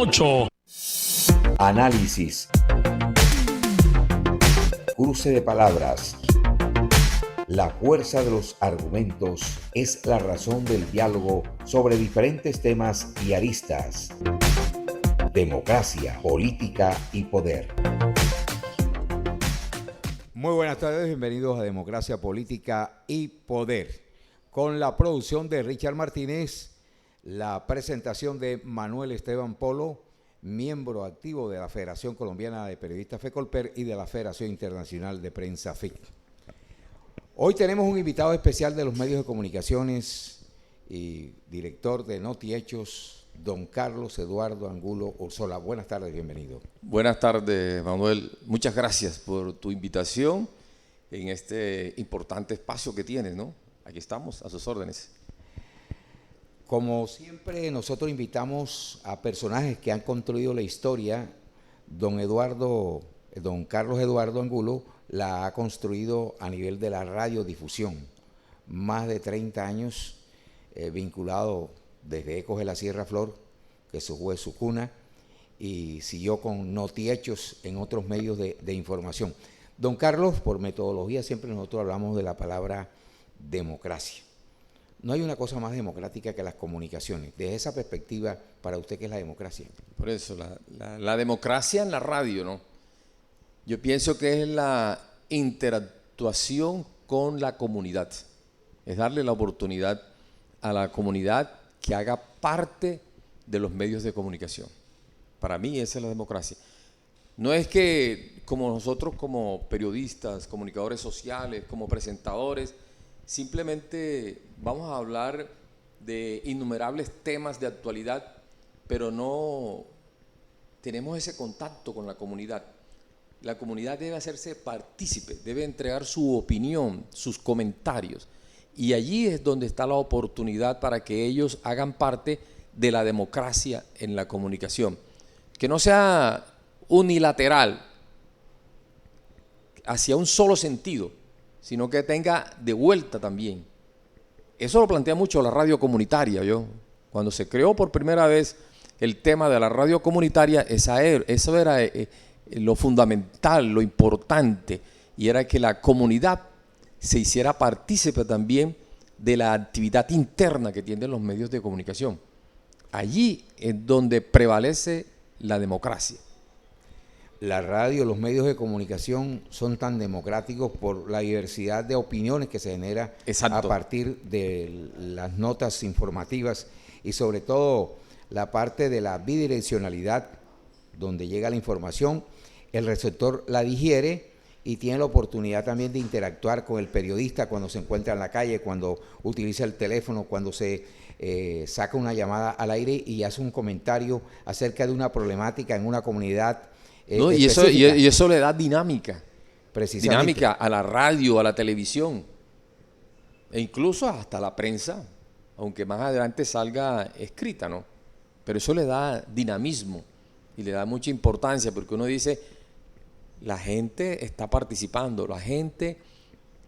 8. Análisis. Cruce de palabras. La fuerza de los argumentos es la razón del diálogo sobre diferentes temas y aristas. Democracia, política y poder. Muy buenas tardes, bienvenidos a Democracia, Política y Poder. Con la producción de Richard Martínez, la presentación de Manuel Esteban Polo, miembro activo de la Federación Colombiana de Periodistas FECOLPER y de la Federación Internacional de Prensa FIC. Hoy tenemos un invitado especial de los medios de comunicaciones y director de Notihechos, don Carlos Eduardo Angulo Ursola. Buenas tardes, bienvenido. Buenas tardes, Manuel. Muchas gracias por tu invitación en este importante espacio que tienes, ¿no? Aquí estamos, a sus órdenes. Como siempre, nosotros invitamos a personajes que han construido la historia. Don Carlos Eduardo Angulo la ha construido a nivel de la radiodifusión. Más de 30 años vinculado desde Ecos de la Sierra Flor, que fue su cuna, y siguió con Notihechos en otros medios de información. Don Carlos, por metodología, siempre nosotros hablamos de la palabra democracia. No hay una cosa más democrática que las comunicaciones. Desde esa perspectiva, para usted, ¿qué es la democracia? Por eso, la democracia en la radio, ¿no? Yo pienso que es la interactuación con la comunidad. Es darle la oportunidad a la comunidad que haga parte de los medios de comunicación. Para mí esa es la democracia. No es que como nosotros como periodistas, comunicadores sociales, como presentadores, simplemente vamos a hablar de innumerables temas de actualidad, pero no tenemos ese contacto con la comunidad. La comunidad debe hacerse partícipe, debe entregar su opinión, sus comentarios. Y allí es donde está la oportunidad para que ellos hagan parte de la democracia en la comunicación. Que no sea unilateral, hacia un solo sentido, sino que tenga de vuelta también. Eso lo plantea mucho la radio comunitaria. Cuando se creó por primera vez el tema de la radio comunitaria, eso era lo fundamental, lo importante, y era que la comunidad se hiciera partícipe también de la actividad interna que tienen los medios de comunicación. Allí es donde prevalece la democracia. La radio, los medios de comunicación son tan democráticos por la diversidad de opiniones que se genera a partir de las notas informativas y sobre todo la parte de la bidireccionalidad, donde llega la información, el receptor la digiere y tiene la oportunidad también de interactuar con el periodista cuando se encuentra en la calle, cuando utiliza el teléfono, cuando se saca una llamada al aire y hace un comentario acerca de una problemática en una comunidad. No, y eso le da dinámica a la radio, a la televisión e incluso hasta a la prensa, aunque más adelante salga escrita, ¿no? Pero eso le da dinamismo y le da mucha importancia, porque uno dice, la gente está participando, la gente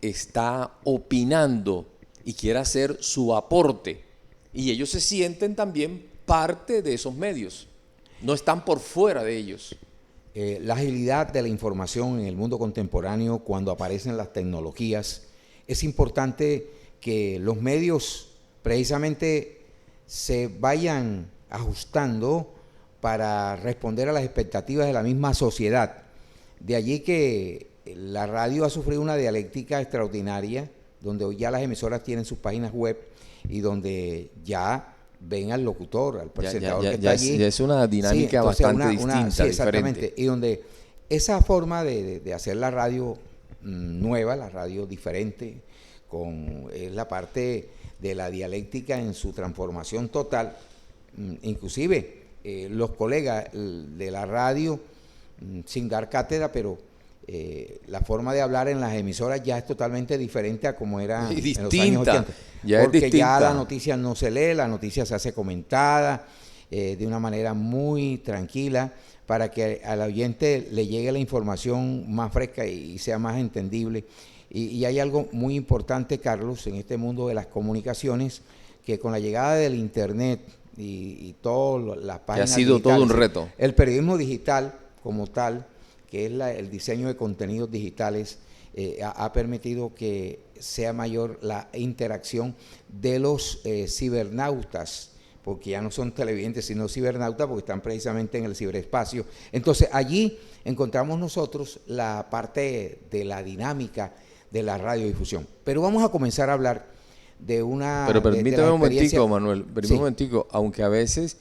está opinando y quiere hacer su aporte, y ellos se sienten también parte de esos medios, no están por fuera de ellos. La agilidad de la información en el mundo contemporáneo, cuando aparecen las tecnologías, es importante que los medios precisamente se vayan ajustando para responder a las expectativas de la misma sociedad. De allí que la radio ha sufrido una dialéctica extraordinaria, donde hoy ya las emisoras tienen sus páginas web y donde ya ven al locutor, al presentador que está allí. Ya es una dinámica bastante distinta, sí, exactamente. diferente. Y donde esa forma de hacer la radio nueva, la radio diferente, es la parte de la dialéctica en su transformación total. Inclusive los colegas de la radio, sin dar cátedra, pero la forma de hablar en las emisoras ya es totalmente diferente a como era en los años 80. Porque ya la noticia no se lee, la noticia se hace comentada de una manera muy tranquila para que al oyente le llegue la información más fresca y sea más entendible. Y hay algo muy importante, Carlos, en este mundo de las comunicaciones, que con la llegada del Internet y todas las Que ha páginas sido todo un digitales. reto. El periodismo digital como tal, que es el diseño de contenidos digitales, ha permitido que sea mayor la interacción de los cibernautas, porque ya no son televidentes, sino cibernautas, porque están precisamente en el ciberespacio. Entonces, allí encontramos nosotros la parte de la dinámica de la radiodifusión. Pero vamos a comenzar a hablar de una... Pero permítame un momentico, Manuel, Sí. permítame un momentico, aunque a veces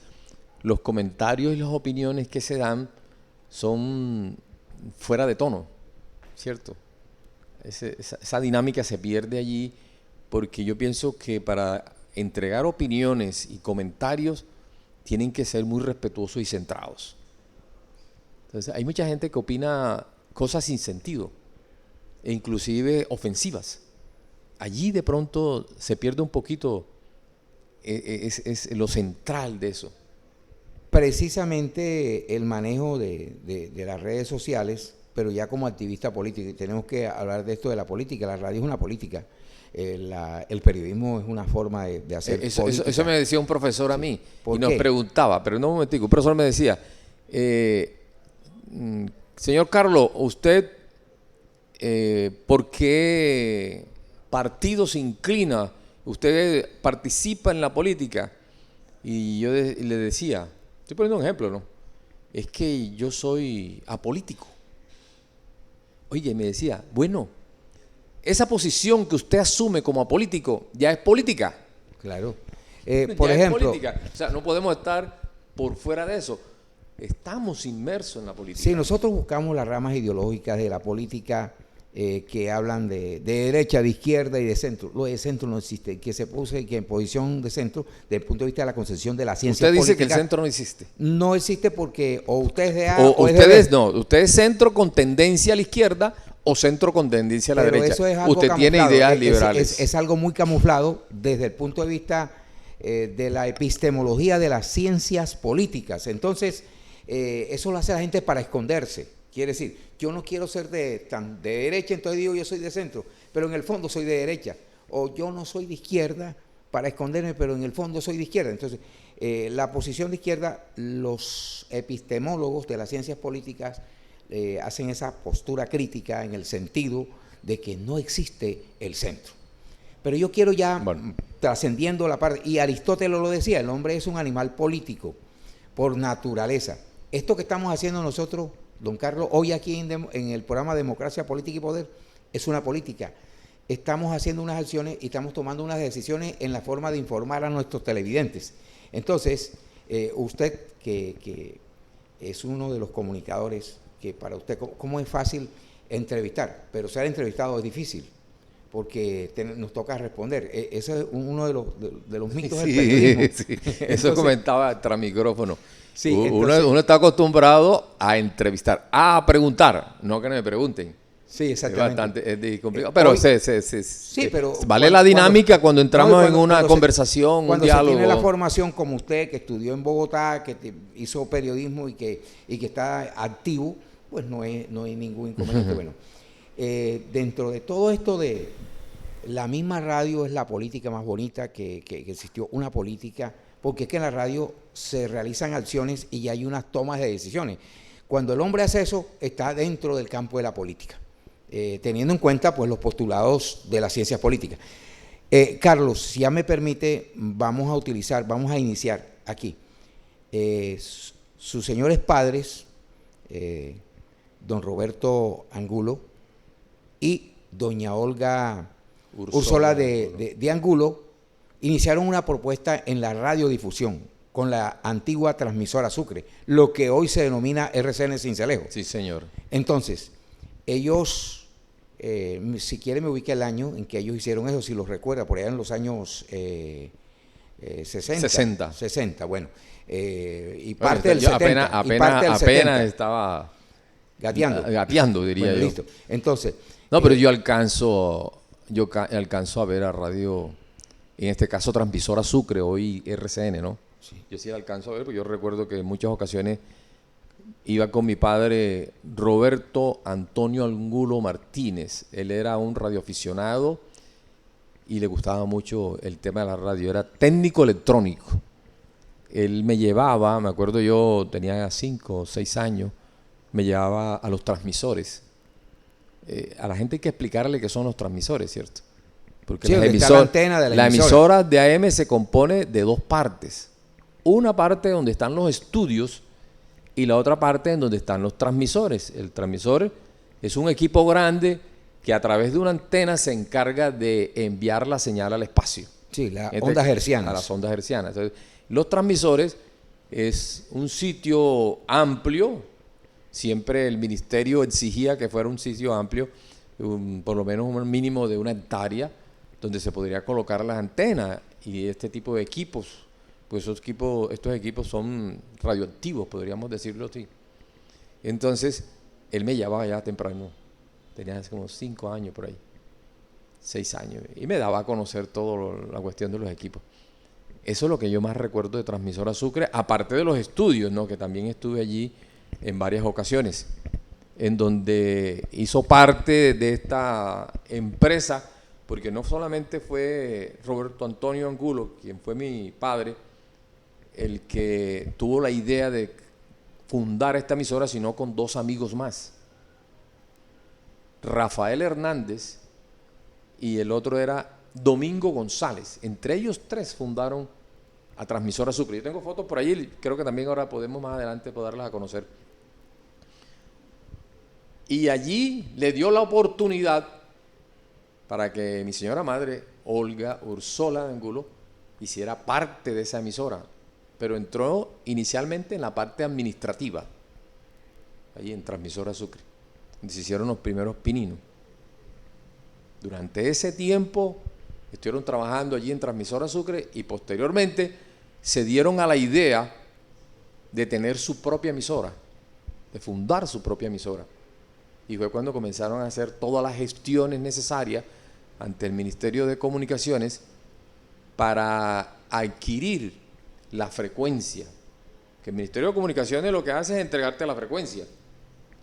los comentarios y las opiniones que se dan son fuera de tono, ¿cierto? Esa dinámica se pierde allí, porque yo pienso que para entregar opiniones y comentarios tienen que ser muy respetuosos y centrados. Entonces, hay mucha gente que opina cosas sin sentido e inclusive ofensivas. Allí de pronto se pierde un poquito es lo central de eso. Precisamente el manejo de las redes sociales, pero ya como activista político, y tenemos que hablar de esto de la política. La radio es una política, el periodismo es una forma de hacer política. Eso me decía un profesor a mí, ¿Por y nos qué? preguntaba, pero no un momentico, un profesor me decía, señor Carlos, usted, ¿por qué partido se inclina? ¿Usted participa en la política? Y yo le decía, estoy poniendo un ejemplo, ¿no? Es que yo soy apolítico. Oye, me decía, bueno, esa posición que usted asume como apolítico ya es política. Claro. Ya Por es ejemplo, política. O sea, no podemos estar por fuera de eso. Estamos inmersos en la política. si nosotros buscamos las ramas ideológicas de la política que hablan de derecha, de izquierda y de centro, lo de centro no existe, que se puse que en posición de centro, desde el punto de vista de la concepción de la ciencia Usted dice política, que el centro no existe. no existe porque o usted es de A O es de B. ustedes no, usted es centro con tendencia a la izquierda o centro con tendencia a la Pero derecha. eso es algo Usted tiene camuflado, ideas liberales. Es algo muy camuflado desde el punto de vista de la epistemología de las ciencias políticas. Entonces, eso lo hace la gente para esconderse. Quiere decir, yo no quiero ser de derecha, entonces digo yo soy de centro, pero en el fondo soy de derecha. O yo no soy de izquierda para esconderme, pero en el fondo soy de izquierda. Entonces, la posición de izquierda, los epistemólogos de las ciencias políticas hacen esa postura crítica en el sentido de que no existe el centro. Pero yo quiero ya, trascendiendo la parte, y Aristóteles lo decía, el hombre es un animal político por naturaleza. Esto que estamos haciendo nosotros, don Carlos, hoy aquí en el programa Democracia, Política y Poder, es una política. Estamos haciendo unas acciones y estamos tomando unas decisiones en la forma de informar a nuestros televidentes. Entonces, usted que es uno de los comunicadores, que para usted, ¿cómo es fácil entrevistar? Pero ser entrevistado es difícil, porque nos toca responder. Ese es uno de los mitos del periodismo. Sí. Eso Entonces, comentaba tras micrófono. Sí, Uno está acostumbrado a entrevistar, a preguntar, no que no me pregunten. Sí, exactamente. Es complicado, pero Sí, pero vale la dinámica cuando entramos en una conversación, un cuando diálogo. se tiene la formación como usted, que estudió en Bogotá, que hizo periodismo y que está activo, pues no hay ningún inconveniente. Bueno, dentro de todo esto de la misma radio es la política más bonita que existió, una política, porque es que en la radio se realizan acciones y hay unas tomas de decisiones. Cuando el hombre hace eso, está dentro del campo de la política, teniendo en cuenta pues los postulados de las ciencias políticas. Carlos, si ya me permite, vamos a iniciar aquí. Sus señores padres, don Roberto Angulo y doña Olga Úrsula de Angulo, iniciaron una propuesta en la radiodifusión con la antigua transmisora Sucre, lo que hoy se denomina RCN Sincelejo. Sí, señor. Entonces, ellos, si quiere me ubica el año en que ellos hicieron eso, si los recuerda, por allá en los años 60, bueno, y parte del 70. Apenas estaba gateando, diría bueno, yo. Listo. Entonces, no, pero yo alcanzo a ver a radio, en este caso transmisora Sucre, hoy RCN, ¿no? Sí. Yo sí alcanzo a ver, porque yo recuerdo que en muchas ocasiones iba con mi padre Roberto Antonio Angulo Martínez. Él era un radioaficionado y le gustaba mucho el tema de la radio. Era técnico electrónico. él me llevaba, me acuerdo yo tenía 5 o 6 años, me llevaba a los transmisores. A la gente hay que explicarle qué son los transmisores, ¿cierto? Porque sí, la antena de la emisora de AM se compone de 2 partes. Una parte donde están los estudios y la otra parte en donde están los transmisores. El transmisor es un equipo grande que a través de una antena se encarga de enviar la señal al espacio. Sí, las ondas hercianas. A las ondas hercianas. Entonces, los transmisores es un sitio amplio. Siempre el ministerio exigía que fuera un sitio amplio, por lo menos un mínimo de 1 hectárea, donde se podría colocar las antenas y este tipo de equipos. Pues estos equipos son radioactivos, podríamos decirlo así. Entonces, él me llevaba ya temprano. Tenía como 5 años por ahí, 6 años. Y me daba a conocer toda la cuestión de los equipos. Eso es lo que yo más recuerdo de Transmisora Sucre, aparte de los estudios, ¿no? Que también estuve allí en varias ocasiones, en donde hizo parte de esta empresa, porque no solamente fue Roberto Antonio Angulo, quien fue mi padre, el que tuvo la idea de fundar esta emisora, sino con 2 amigos más. Rafael Hernández y el otro era Domingo González. Entre ellos 3 fundaron a Transmisora Sucre. Yo tengo fotos por allí, creo que también ahora podemos más adelante darlas a conocer. Y allí le dio la oportunidad para que mi señora madre, Olga Ursola Angulo, hiciera parte de esa emisora, pero entró inicialmente en la parte administrativa, allí en Transmisora Sucre, donde se hicieron los primeros pininos. Durante ese tiempo estuvieron trabajando allí en Transmisora Sucre y posteriormente se dieron a la idea de tener su propia emisora, de fundar su propia emisora. Y fue cuando comenzaron a hacer todas las gestiones necesarias ante el Ministerio de Comunicaciones para adquirir la frecuencia. Que el Ministerio de Comunicaciones lo que hace es entregarte la frecuencia.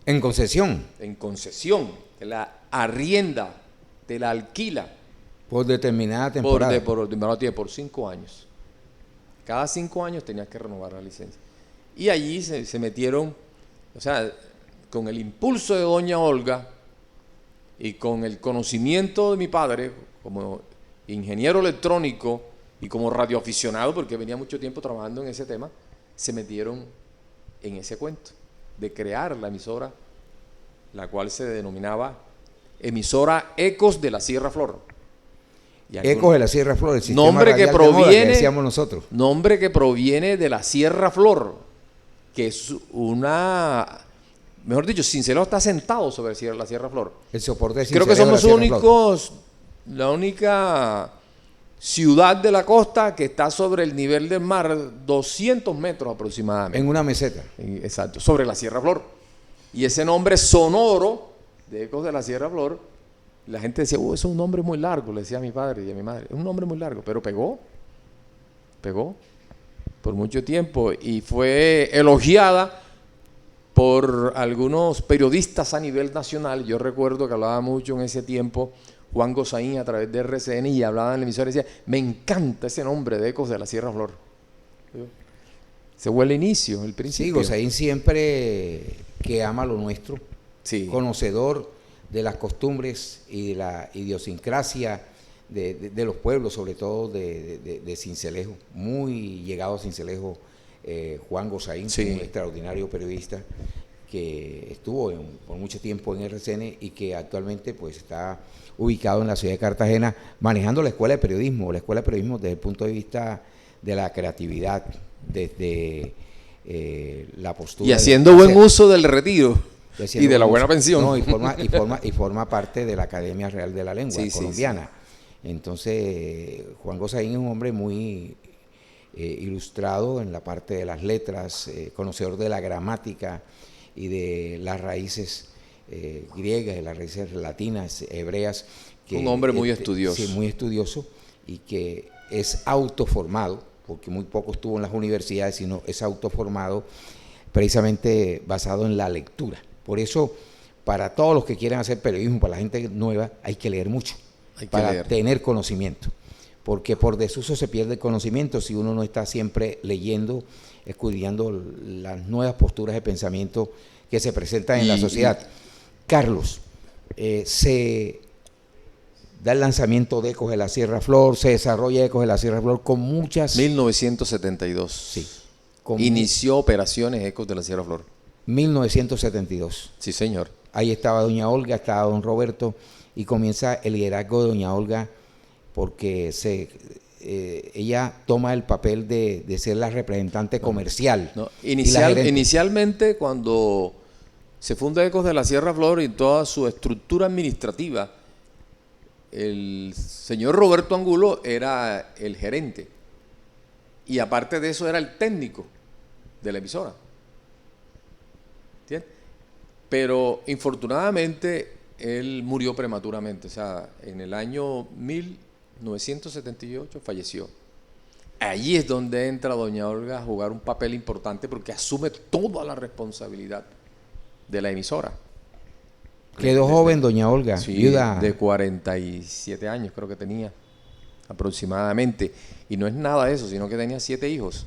En concesión. En concesión. Te la arrienda, te la alquila. Por determinada temporada. Por 5 años. Cada 5 años tenías que renovar la licencia. Y allí se metieron, o sea, con el impulso de doña Olga y con el conocimiento de mi padre como ingeniero electrónico y como radioaficionado, porque venía mucho tiempo trabajando en ese tema, se metieron en ese cuento de crear la emisora, la cual se denominaba Emisora Ecos de la Sierra Flor. Ecos de la Sierra Flor, el sistema nombre que proviene, decíamos nosotros. Nombre que proviene de la Sierra Flor, que es una... Mejor dicho, Sincelejo está sentado sobre la Sierra Flor. El soporte de Sincelejo. Creo que somos la única ciudad de la costa que está sobre el nivel del mar 200 metros aproximadamente. En una meseta. Exacto, sobre la Sierra Flor. Y ese nombre sonoro de Ecos de la Sierra Flor, la gente decía, eso es un nombre muy largo, le decía a mi padre y a mi madre. Es un nombre muy largo, pero pegó por mucho tiempo y fue elogiada por algunos periodistas a nivel nacional. Yo recuerdo que hablaba mucho en ese tiempo Juan Gozaín a través de RCN y hablaba en la emisora y decía, me encanta ese nombre de Ecos de la Sierra Flor. Se fue el inicio, el principio. Sí, Gozaín siempre que ama lo nuestro, sí, conocedor de las costumbres y de la idiosincrasia de los pueblos, sobre todo de Sincelejo, muy llegado a Sincelejo. Juan Gozaín, sí, un extraordinario periodista que estuvo por mucho tiempo en RCN y que actualmente pues está ubicado en la ciudad de Cartagena manejando la escuela de periodismo desde el punto de vista de la creatividad, desde la postura. Y haciendo buen uso del retiro y de la buena pensión. No, y forma parte de la Academia Real de la Lengua colombiana. Sí. Entonces, Juan Gozaín es un hombre muy ilustrado en la parte de las letras, conocedor de la gramática y de las raíces griegas, de las raíces latinas, hebreas. Un hombre muy estudioso. Sí, muy estudioso y que es autoformado, porque muy poco estuvo en las universidades, sino es autoformado precisamente basado en la lectura. Por eso, para todos los que quieran hacer periodismo, para la gente nueva, hay que leer mucho, para tener conocimiento. porque por desuso se pierde el conocimiento si uno no está siempre leyendo, escudriñando las nuevas posturas de pensamiento que se presentan en la sociedad. Carlos, se da el lanzamiento de Ecos de la Sierra Flor, se desarrolla Ecos de la Sierra Flor con muchas... 1972. Sí. Inició operaciones Ecos de la Sierra Flor. 1972. Sí, señor. Ahí estaba doña Olga, estaba don Roberto, y comienza el liderazgo de doña Olga porque ella toma el papel de ser la representante comercial. No, inicialmente, cuando se funda Ecos de la Sierra Flor y toda su estructura administrativa, el señor Roberto Angulo era el gerente. Y aparte de eso era el técnico de la emisora. ¿Entiendes? Pero infortunadamente él murió prematuramente. O sea, en el año 1978 falleció. Allí es donde entra doña Olga a jugar un papel importante porque asume toda la responsabilidad de la emisora. Quedó joven doña Olga, sí, viuda. De 47 años creo que tenía aproximadamente. Y no es nada de eso, sino que tenía 7 hijos,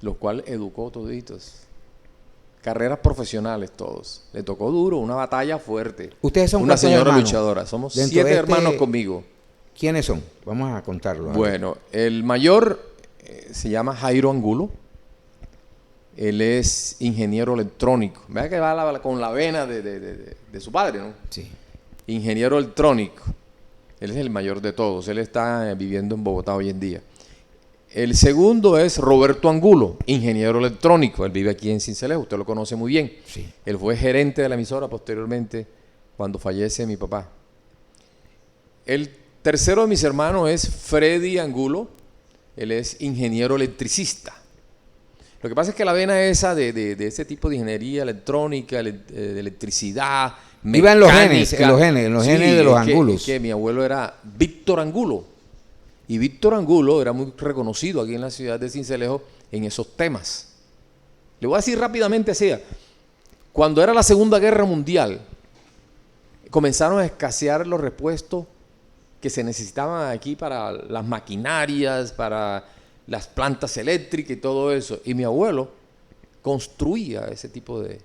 los cuales educó toditos. Carreras profesionales todos. Le tocó duro, una batalla fuerte. Ustedes son una señora hermanos? Luchadora. Somos 7 hermanos conmigo. ¿Quiénes son? Vamos a contarlo. Bueno, el mayor se llama Jairo Angulo. Él es ingeniero electrónico. Vea que va con la vena de su padre, ¿no? Sí. Ingeniero electrónico. Él es el mayor de todos. Él está viviendo en Bogotá hoy en día. El segundo es Roberto Angulo, ingeniero electrónico. Él vive aquí en Sincelejo. Usted lo conoce muy bien. Sí. Él fue gerente de la emisora posteriormente cuando fallece mi papá. El tercero de mis hermanos es Freddy Angulo. Él es ingeniero electricista. Lo que pasa es que la vena esa de ese tipo de ingeniería electrónica, de electricidad, mecánica... Iba en los genes de los Angulos. Es que mi abuelo era Víctor Angulo. Y Víctor Angulo era muy reconocido aquí en la ciudad de Sincelejo en esos temas. Le voy a decir rápidamente así. Cuando era la Segunda Guerra Mundial, comenzaron a escasear los repuestos que se necesitaban aquí para las maquinarias, para las plantas eléctricas y todo eso. Y mi abuelo construía ese tipo de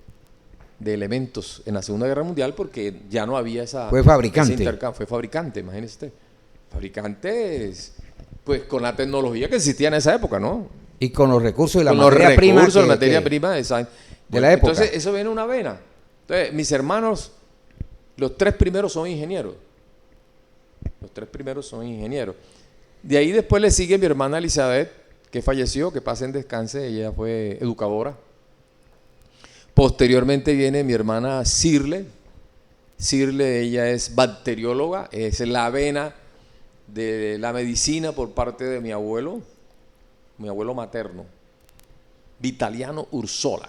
elementos en la Segunda Guerra Mundial porque ya no había esa... Fue fabricante. Fue fabricante, imagínese usted. Fabricantes, pues con la tecnología que existía en esa época, ¿no? Y con los recursos y la con materia los prima. Recursos, la materia prima de la época. Entonces, eso viene una vena. Entonces, mis hermanos, los 3 primeros son ingenieros. Los 3 primeros son ingenieros. De ahí después le sigue mi hermana Elizabeth, que falleció, que pase en descanse, ella fue educadora. Posteriormente viene mi hermana Cirle. Cirle, ella es bacterióloga, es la vena de la medicina por parte de mi abuelo materno, Vitaliano Ursola.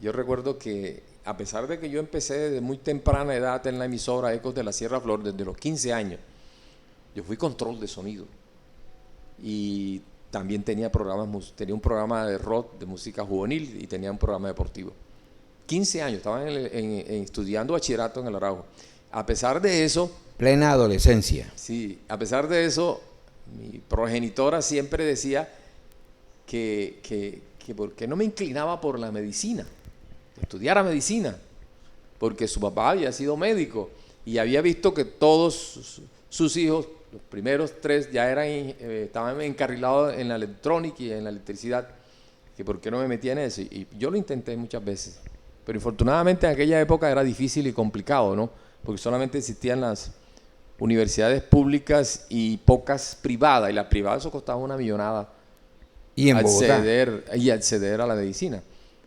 Yo recuerdo que a pesar de que yo empecé desde muy temprana edad en la emisora Ecos de la Sierra Flor, desde los 15 años, yo fui control de sonido y también tenía un programa de rock, de música juvenil y tenía un programa deportivo. 15 años, estaba estudiando bachillerato en el Araujo. A pesar de eso... Plena adolescencia. Sí, a pesar de eso, mi progenitora siempre decía que por qué no me inclinaba por la medicina, estudiara medicina, porque su papá había sido médico y había visto que todos sus hijos, los primeros 3, ya estaban encarrilados en la electrónica y en la electricidad, que por qué no me metía en eso. Y yo lo intenté muchas veces, pero infortunadamente en aquella época era difícil y complicado, ¿no? Porque solamente existían las universidades públicas y pocas privadas, y las privadas eso costaba una millonada. Y en Bogotá. Acceder a la medicina.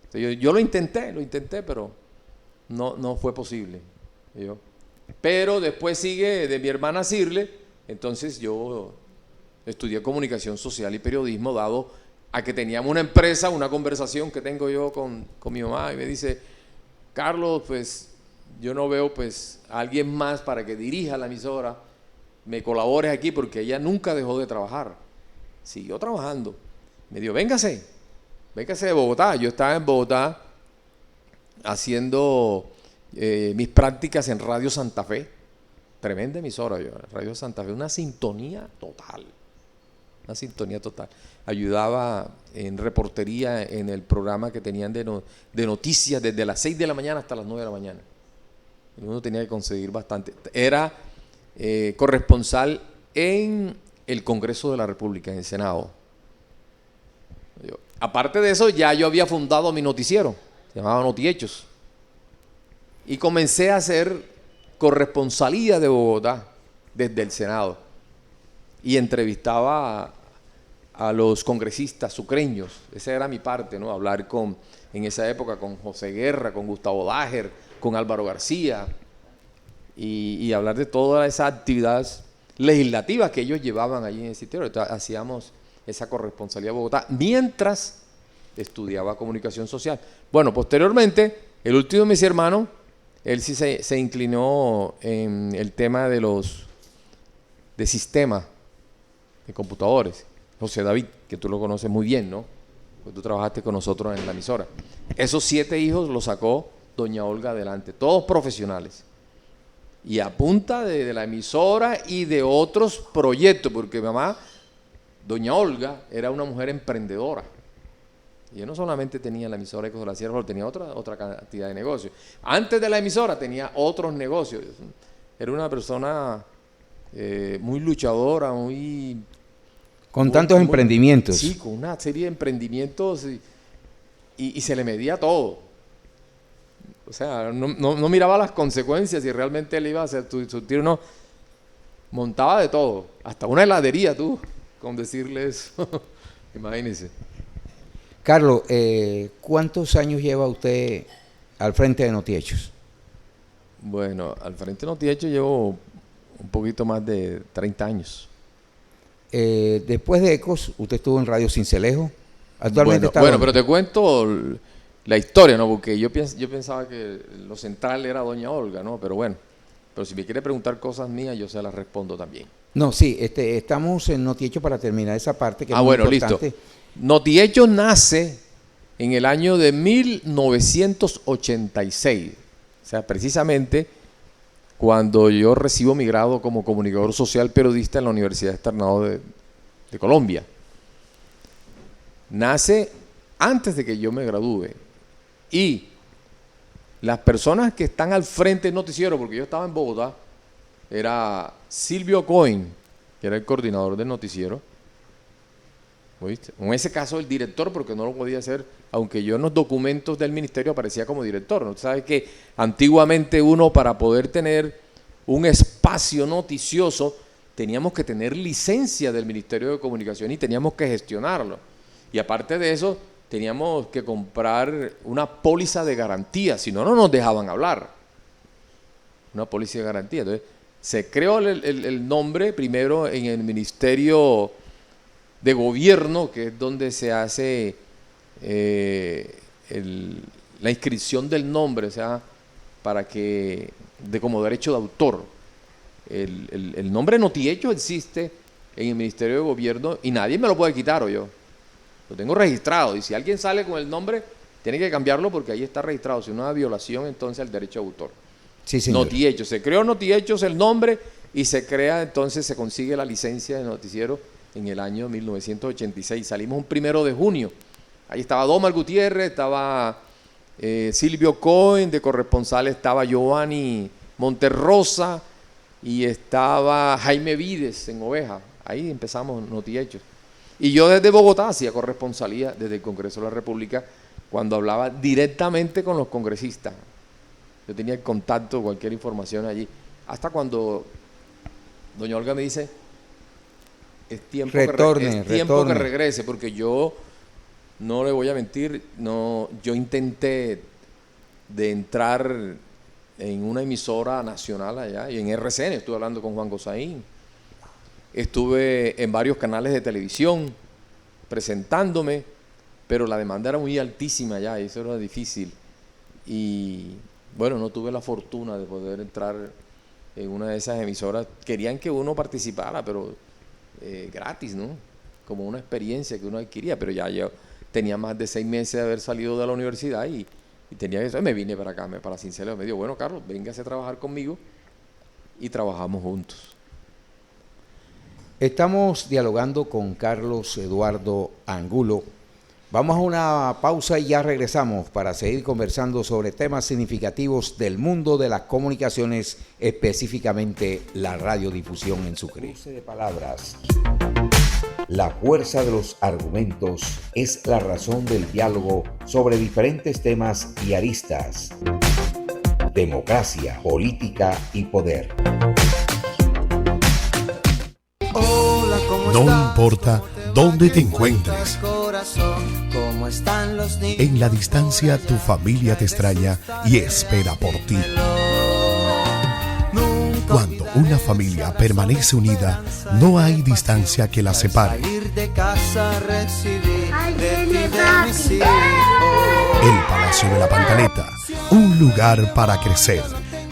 Entonces, yo lo intenté, pero no fue posible. Pero después sigue de mi hermana Cirle, entonces yo estudié comunicación social y periodismo, dado a que teníamos una empresa, una conversación que tengo yo con mi mamá, y me dice, Carlos, pues yo no veo pues a alguien más para que dirija la emisora, me colabores aquí, porque ella nunca dejó de trabajar, siguió trabajando. Me dijo, véngase de Bogotá. Yo estaba en Bogotá haciendo mis prácticas en Radio Santa Fe, tremenda emisora, Radio Santa Fe, una sintonía total. Una sintonía total. Ayudaba en reportería en el programa que tenían de noticias desde las 6 de la mañana hasta las 9 de la mañana. Uno tenía que conseguir bastante. Era corresponsal en el Congreso de la República, en el Senado. Aparte de eso, ya yo había fundado mi noticiero, se llamaba Notihechos. Y comencé a hacer corresponsalía de Bogotá desde el Senado. Y entrevistaba a los congresistas sucreños. Esa era mi parte, ¿no? Hablar en esa época con José Guerra, con Gustavo Dager, con Álvaro García, y hablar de todas esas actividades legislativas que ellos llevaban allí en el sitio. Entonces, hacíamos esa corresponsalía de Bogotá mientras estudiaba comunicación social. Bueno, posteriormente, el último de mis hermanos, él sí se inclinó en el tema de sistemas de computadores. José David, que tú lo conoces muy bien, ¿no? Pues tú trabajaste con nosotros en la emisora. Esos 7 hijos los sacó doña Olga adelante, todos profesionales. Y a punta de la emisora y de otros proyectos, porque mamá, doña Olga, era una mujer emprendedora. Y ella no solamente tenía la emisora de Ecos de la Sierra, pero tenía otra cantidad de negocios. Antes de la emisora tenía otros negocios. Era una persona muy luchadora, con tantos emprendimientos. Sí, con una serie de emprendimientos y se le medía todo. O sea, no miraba las consecuencias y realmente él iba a hacer surtir uno. Montaba de todo, hasta una heladería tú, con decirle eso. Imagínese. Carlos, ¿cuántos años lleva usted al frente de Notihechos? Bueno, al frente de Notihechos llevo un poquito más de 30 años. Después de Ecos, usted estuvo en Radio Cincelejo. Actualmente bueno, pero te cuento la historia, ¿no? Porque yo pensaba que lo central era doña Olga, ¿no? Pero bueno, pero si me quiere preguntar cosas mías, yo se las respondo también. No, sí, estamos en Notihechos para terminar esa parte que es muy bueno, importante. Listo. Notihechos nace en el año de 1986. O sea, precisamente cuando yo recibo mi grado como comunicador social periodista en la Universidad Externado de Colombia. Nace antes de que yo me gradúe. Y las personas que están al frente del noticiero, porque yo estaba en Bogotá, era Silvio Cohen, que era el coordinador del noticiero. ¿Oíste? En ese caso el director, porque no lo podía hacer, aunque yo en los documentos del ministerio aparecía como director. ¿No? Sabes que antiguamente uno, para poder tener un espacio noticioso, teníamos que tener licencia del Ministerio de Comunicación y teníamos que gestionarlo. Y aparte de eso, teníamos que comprar una póliza de garantía, si no, no nos dejaban hablar. Una póliza de garantía. Entonces, se creó el nombre primero en el Ministerio de Gobierno, que es donde se hace la inscripción del nombre, o sea, para que, como derecho de autor. El nombre Notihechos existe en el Ministerio de Gobierno y nadie me lo puede quitar, o yo. Lo tengo registrado, y si alguien sale con el nombre, tiene que cambiarlo porque ahí está registrado. Si no es una violación, entonces al derecho de autor. Sí, señor. Notihechos. Se creó Notihechos el nombre y se crea, entonces se consigue la licencia de noticiero en el año 1986. Salimos un 1 de junio. Ahí estaba Domar Gutiérrez, estaba Silvio Cohen, de corresponsal estaba Giovanni Monterrosa y estaba Jaime Vides en Oveja. Ahí empezamos Notihechos. Y yo desde Bogotá hacía corresponsalía desde el Congreso de la República cuando hablaba directamente con los congresistas. Yo tenía el contacto, cualquier información allí. Hasta cuando doña Olga me dice, es tiempo que regrese, porque yo no le voy a mentir, yo intenté de entrar en una emisora nacional allá, y en RCN, estuve hablando con Juan Gozaín. Estuve en varios canales de televisión presentándome, pero la demanda era muy altísima allá y eso era difícil. Y bueno, no tuve la fortuna de poder entrar en una de esas emisoras. Querían que uno participara, pero gratis, ¿no? Como una experiencia que uno adquiría, pero ya yo tenía más de 6 meses de haber salido de la universidad y tenía que... Me vine para acá, para Cincelejo. Me dijo, bueno, Carlos, véngase a trabajar conmigo y trabajamos juntos. Estamos dialogando con Carlos Eduardo Angulo. Vamos a una pausa y ya regresamos para seguir conversando sobre temas significativos del mundo de las comunicaciones, específicamente la radiodifusión en Sucre. Cruce de palabras. La fuerza de los argumentos es la razón del diálogo sobre diferentes temas y aristas. Democracia, política y poder. No importa dónde te encuentres. En la distancia tu familia te extraña y espera por ti. Cuando una familia permanece unida, no hay distancia que la separe. El Palacio de la Pantaleta, un lugar para crecer,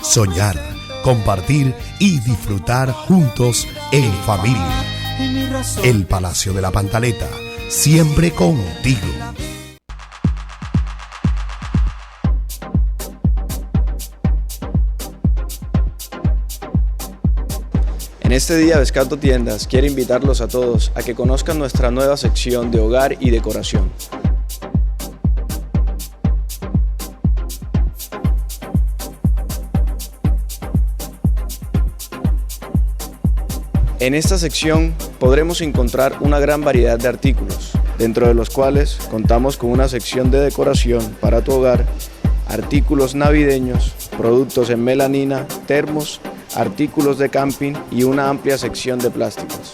soñar, compartir y disfrutar juntos en familia. El Palacio de la Pantaleta, siempre contigo. En este día Bescato Tiendas quiere invitarlos a todos a que conozcan nuestra nueva sección de hogar y decoración. En esta sección podremos encontrar una gran variedad de artículos, dentro de los cuales contamos con una sección de decoración para tu hogar, artículos navideños, productos en melanina, termos, artículos de camping y una amplia sección de plásticos.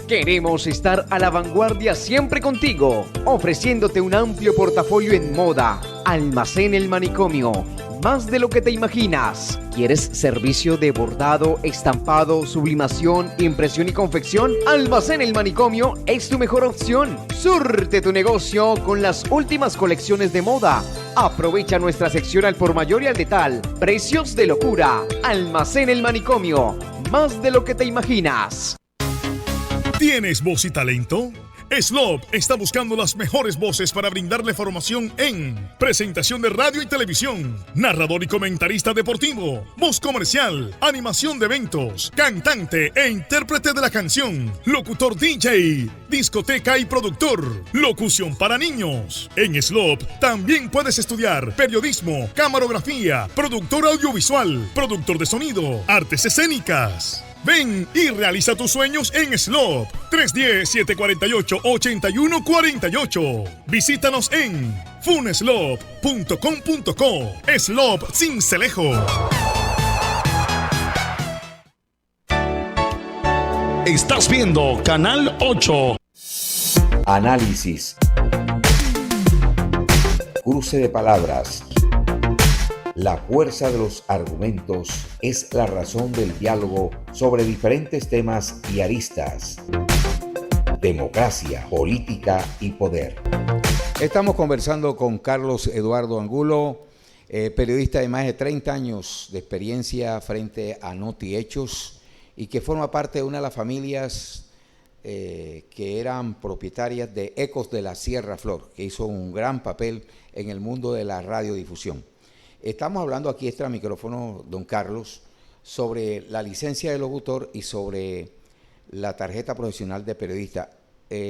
Queremos estar a la vanguardia siempre contigo, ofreciéndote un amplio portafolio en moda. Almacén El Manicomio, más de lo que te imaginas. ¿Quieres servicio de bordado, estampado, sublimación, impresión y confección? Almacén El Manicomio es tu mejor opción. Surte tu negocio con las últimas colecciones de moda. Aprovecha nuestra sección al por mayor y al detal. Precios de locura. Almacén El Manicomio, más de lo que te imaginas. ¿Tienes voz y talento? SLOP está buscando las mejores voces para brindarle formación en presentación de radio y televisión, narrador y comentarista deportivo, voz comercial, animación de eventos, cantante e intérprete de la canción, locutor DJ, discoteca y productor, locución para niños. En SLOP también puedes estudiar periodismo, camarografía, productor audiovisual, productor de sonido, artes escénicas. Ven y realiza tus sueños en SLOP. 310-748-8148. Visítanos en funeslop.com.co. SLOP Cincelejo. Estás viendo Canal 8. Análisis. Cruce de palabras. La fuerza de los argumentos es la razón del diálogo sobre diferentes temas y aristas. Democracia, política y poder. Estamos conversando con Carlos Eduardo Angulo, periodista de más de 30 años de experiencia frente a Noti Hechos y que forma parte de una de las familias que eran propietarias de Ecos de la Sierra Flor, que hizo un gran papel en el mundo de la radiodifusión. Estamos hablando aquí extra micrófono, don Carlos, sobre la licencia de locutor y sobre la tarjeta profesional de periodista.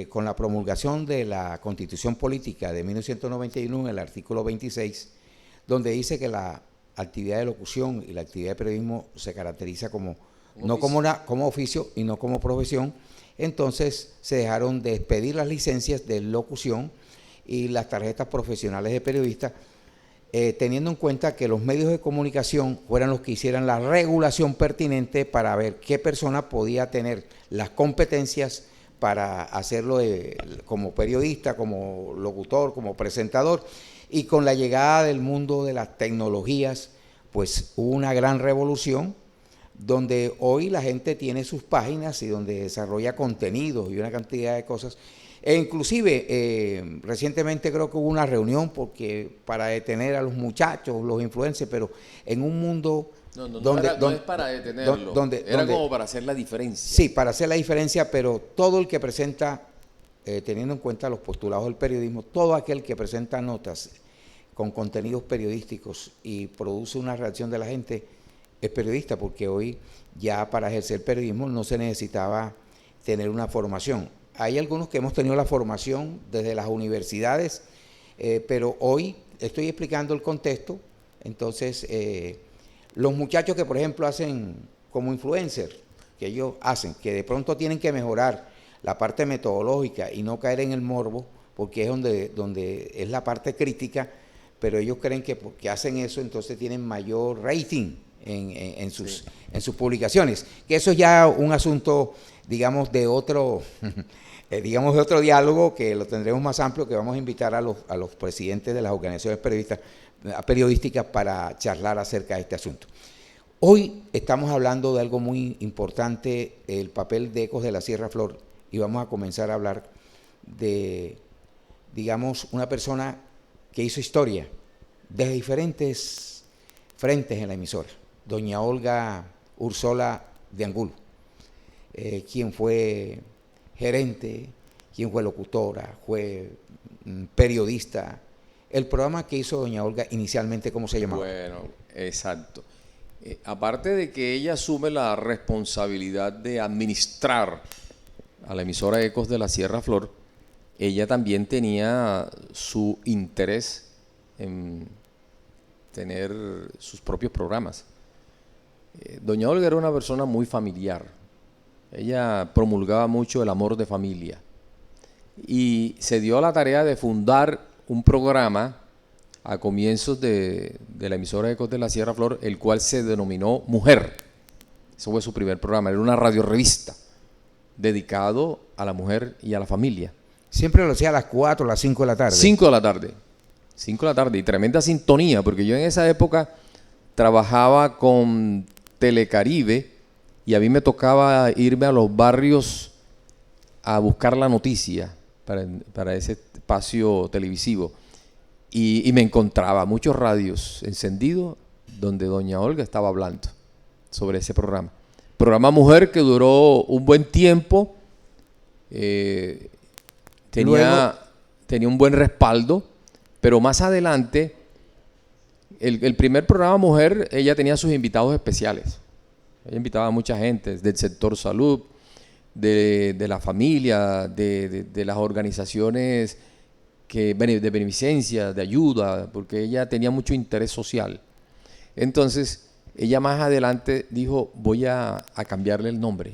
Con la promulgación de la Constitución Política de 1991, el artículo 26, donde dice que la actividad de locución y la actividad de periodismo se caracteriza como como oficio y no como profesión, entonces se dejaron de expedir las licencias de locución y las tarjetas profesionales de periodista, teniendo en cuenta que los medios de comunicación fueran los que hicieran la regulación pertinente para ver qué persona podía tener las competencias para hacerlo como periodista, como locutor, como presentador. Y con la llegada del mundo de las tecnologías, pues hubo una gran revolución donde hoy la gente tiene sus páginas y donde desarrolla contenidos y una cantidad de cosas. E inclusive, recientemente creo que hubo una reunión para detener a los muchachos, los influencers, pero en un mundo no es para detenerlo, era como para hacer la diferencia. Sí, para hacer la diferencia, pero todo el que presenta, teniendo en cuenta los postulados del periodismo, todo aquel que presenta notas con contenidos periodísticos y produce una reacción de la gente, es periodista, porque hoy ya para ejercer periodismo no se necesitaba tener una formación. Hay algunos que hemos tenido la formación desde las universidades, pero hoy estoy explicando el contexto. Entonces, los muchachos que, por ejemplo, hacen como influencer, que ellos hacen, que de pronto tienen que mejorar la parte metodológica y no caer en el morbo, porque es donde es la parte crítica, pero ellos creen que porque hacen eso, entonces tienen mayor rating en sus publicaciones, que eso es ya un asunto, digamos, de otro diálogo, que lo tendremos más amplio, que vamos a invitar a los presidentes de las organizaciones periodísticas para charlar acerca de este asunto. Hoy estamos hablando de algo muy importante, el papel de Ecos de la Sierra Flor, y vamos a comenzar a hablar de, digamos, una persona que hizo historia desde diferentes frentes en la emisora, doña Olga Ursola de Angulo, quien fue gerente, quien fue locutora, fue periodista. El programa que hizo doña Olga inicialmente, ¿cómo se llamaba? Bueno, exacto. Aparte de que ella asume la responsabilidad de administrar a la emisora Ecos de la Sierra Flor, ella también tenía su interés en tener sus propios programas. Doña Olga era una persona muy familiar. Ella promulgaba mucho el amor de familia y se dio a la tarea de fundar un programa a comienzos de la emisora Ecos de la Sierra Flor, el cual se denominó Mujer. Eso fue su primer programa, era una radiorrevista dedicado a la mujer y a la familia. Siempre lo hacía a las 4 o las 5 de la tarde. 5 de la tarde. 5 de la tarde, y tremenda sintonía, porque yo en esa época trabajaba con Telecaribe y a mí me tocaba irme a los barrios a buscar la noticia para ese espacio televisivo. Y me encontraba muchos radios encendidos donde doña Olga estaba hablando sobre ese programa. Programa Mujer que duró un buen tiempo, tenía un buen respaldo, pero más adelante, el primer programa Mujer, ella tenía sus invitados especiales. Ella invitaba a mucha gente del sector salud, de la familia, de las organizaciones de beneficencia, de ayuda, porque ella tenía mucho interés social. Entonces, ella más adelante dijo, voy a cambiarle el nombre.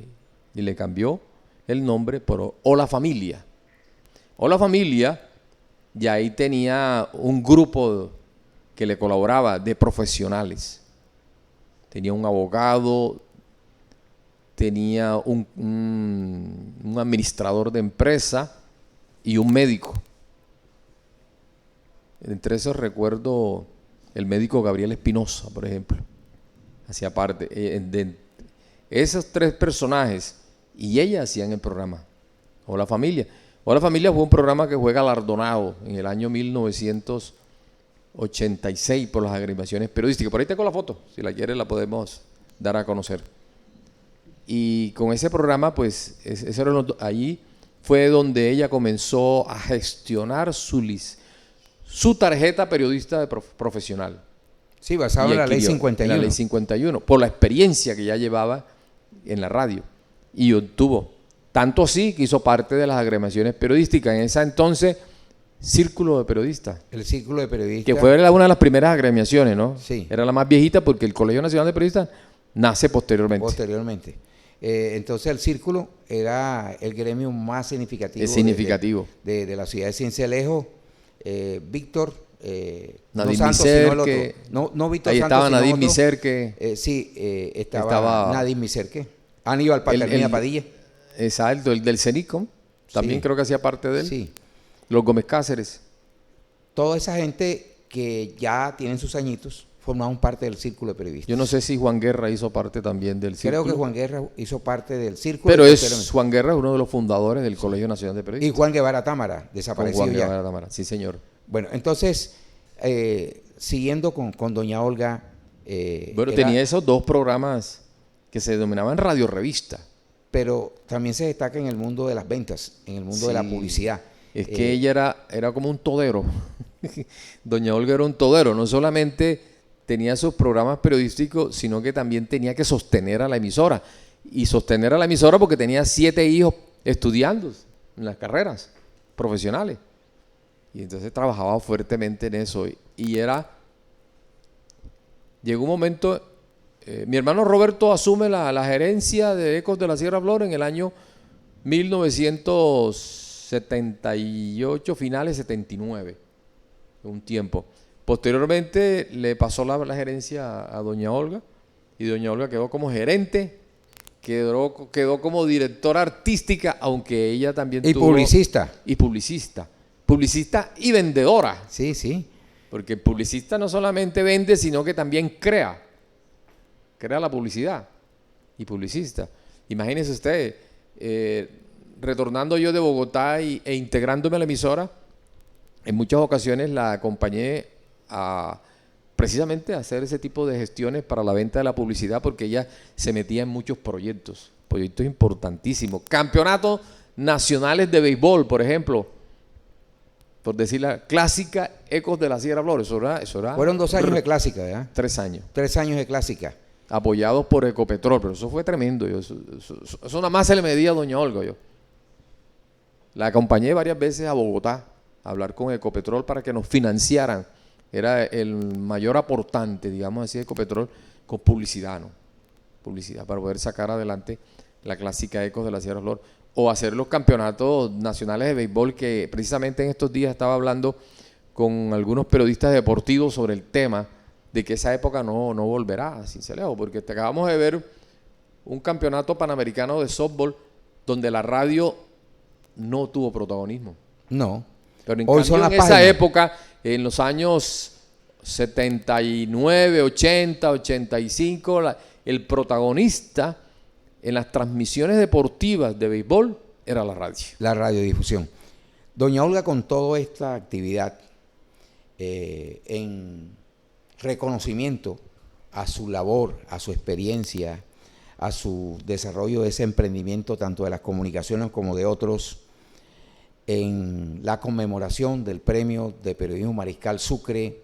Y le cambió el nombre por Hola Familia. Hola Familia, y ahí tenía un grupo que le colaboraba de profesionales. Tenía un abogado, tenía un administrador de empresa y un médico. Entre esos recuerdo el médico Gabriel Espinosa, por ejemplo. Hacía parte de esos tres personajes, y ella hacían el programa Hola Familia. Hola Familia fue un programa que fue galardonado en el año 1986 por las agremiaciones periodísticas. Por ahí tengo la foto, si la quiere la podemos dar a conocer. Y con ese programa, pues, allí fue donde ella comenzó a gestionar su tarjeta periodista profesional. Sí, basado en la ley 51. En la ley 51, por la experiencia que ya llevaba en la radio. Y obtuvo, tanto así que hizo parte de las agremiaciones periodísticas. En esa entonces, Círculo de Periodistas. El Círculo de Periodistas. Que fue una de las primeras agremiaciones, ¿no? Sí. Era la más viejita porque el Colegio Nacional de Periodistas nace posteriormente. Entonces el Círculo era el gremio más significativo. Es significativo. De la ciudad de Cincelejo. Víctor Nadim no Santos, Miserque, sino el otro. No Víctor ahí Santos, estaba sino Nadim otro. Miserque. Estaba Nadim Miserque. Aníbal Paternina Padilla. Exacto, el del CENICOM. También creo que hacía parte de él. Sí. Los Gómez Cáceres. Toda esa gente que ya tienen sus añitos formamos parte del círculo de periodistas. Yo no sé si Juan Guerra hizo parte también del círculo. Creo que Juan Guerra hizo parte del círculo. Pero Juan Guerra es uno de los fundadores del Colegio Nacional de Periodistas. Y Juan Guevara Támara, desaparecido Juan ya. Guevara Támara, sí señor. Bueno, entonces, siguiendo con doña Olga. Bueno, tenía esos dos programas que se denominaban Radio Revista. Pero también se destaca en el mundo de las ventas, en el mundo de la publicidad. Es que ella era como un todero. Doña Olga era un todero, no solamente tenía sus programas periodísticos, sino que también tenía que sostener a la emisora. Y sostener a la emisora porque tenía 7 hijos estudiando en las carreras profesionales. Y entonces trabajaba fuertemente en eso. Llegó un momento, mi hermano Roberto asume la gerencia de Ecos de la Sierra Flor en el año 1978, finales 79, un tiempo. Posteriormente le pasó la gerencia a doña Olga, y doña Olga quedó como gerente, quedó como directora artística, aunque ella también tuvo... publicista. Y publicista. Publicista y vendedora. Sí, sí. Porque el publicista no solamente vende, sino que también crea la publicidad y publicista. Imagínese usted, retornando yo de Bogotá e integrándome a la emisora, en muchas ocasiones la acompañé precisamente a hacer ese tipo de gestiones para la venta de la publicidad, porque ella se metía en muchos proyectos importantísimos. Campeonatos nacionales de béisbol, por ejemplo, por decir la clásica Ecos de la Sierra Flor. Eso era fueron 2 años de clásica, ¿verdad? 3 años. 3 años de clásica. Apoyados por Ecopetrol, pero eso fue tremendo. Eso nada más se le medía a doña Olga. Yo la acompañé varias veces a Bogotá a hablar con Ecopetrol para que nos financiaran. Era el mayor aportante, digamos así, de Ecopetrol, con publicidad, ¿no? Publicidad, para poder sacar adelante la clásica Ecos de la Sierra Flor, o hacer los campeonatos nacionales de béisbol, que precisamente en estos días estaba hablando con algunos periodistas deportivos sobre el tema de que esa época no volverá, Cincelejo, porque acabamos de ver un campeonato panamericano de softball donde la radio no tuvo protagonismo. No. Pero en cambio, en esa época, en los años 79, 80, 85, el protagonista en las transmisiones deportivas de béisbol era la radio. La radiodifusión. Doña Olga, con toda esta actividad, en reconocimiento a su labor, a su experiencia, a su desarrollo de ese emprendimiento, tanto de las comunicaciones como de otros, en la conmemoración del Premio de Periodismo Mariscal Sucre,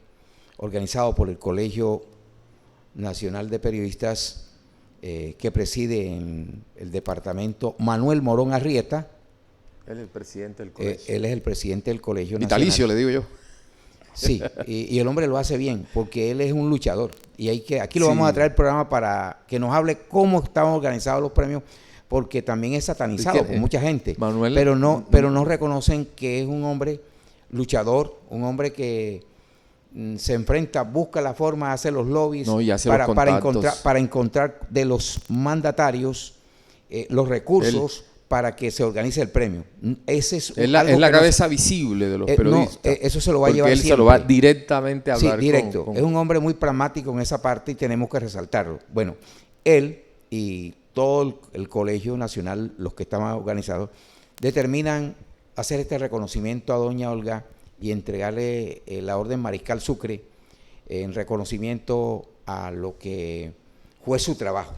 organizado por el Colegio Nacional de Periodistas, que preside en el departamento Manuel Morón Arrieta. Él es el presidente del colegio. Él es el presidente del Colegio Vitalicio, Nacional. le digo yo. Sí, y el hombre lo hace bien, porque él es un luchador. Y aquí lo vamos a traer el programa para que nos hable cómo estaban organizados los premios, porque también es satanizado por mucha gente. Manuel, pero no reconocen que es un hombre luchador, un hombre que se enfrenta, busca la forma de hacer los lobbies para encontrar de los mandatarios los recursos para que se organice el premio. Ese es la cabeza visible de los periodistas. Eso se lo va a llevar él siempre. se lo va directamente a hablar. Sí, directo. Es un hombre muy pragmático en esa parte y tenemos que resaltarlo. Bueno, él y todo el Colegio Nacional, los que estaban organizados, determinan hacer este reconocimiento a doña Olga y entregarle la Orden Mariscal Sucre en reconocimiento a lo que fue su trabajo.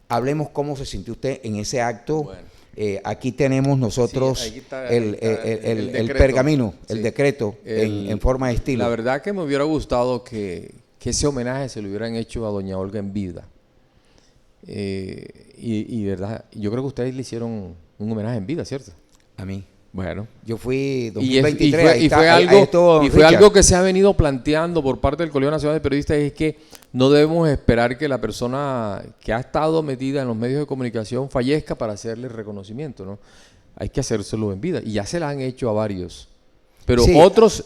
Hablemos cómo se sintió usted en ese acto. Bueno. Aquí tenemos nosotros el pergamino, el decreto en forma de estilo. La verdad que me hubiera gustado que ese homenaje se lo hubieran hecho a doña Olga en vida. Y verdad, yo creo que ustedes le hicieron un homenaje en vida, ¿cierto? A mí. Bueno. Yo fui 2023 y fue algo que se ha venido planteando por parte del Colegio Nacional de Periodistas, es que no debemos esperar que la persona que ha estado metida en los medios de comunicación fallezca para hacerle reconocimiento, ¿no? Hay que hacérselo en vida, y ya se la han hecho a varios. Pero otros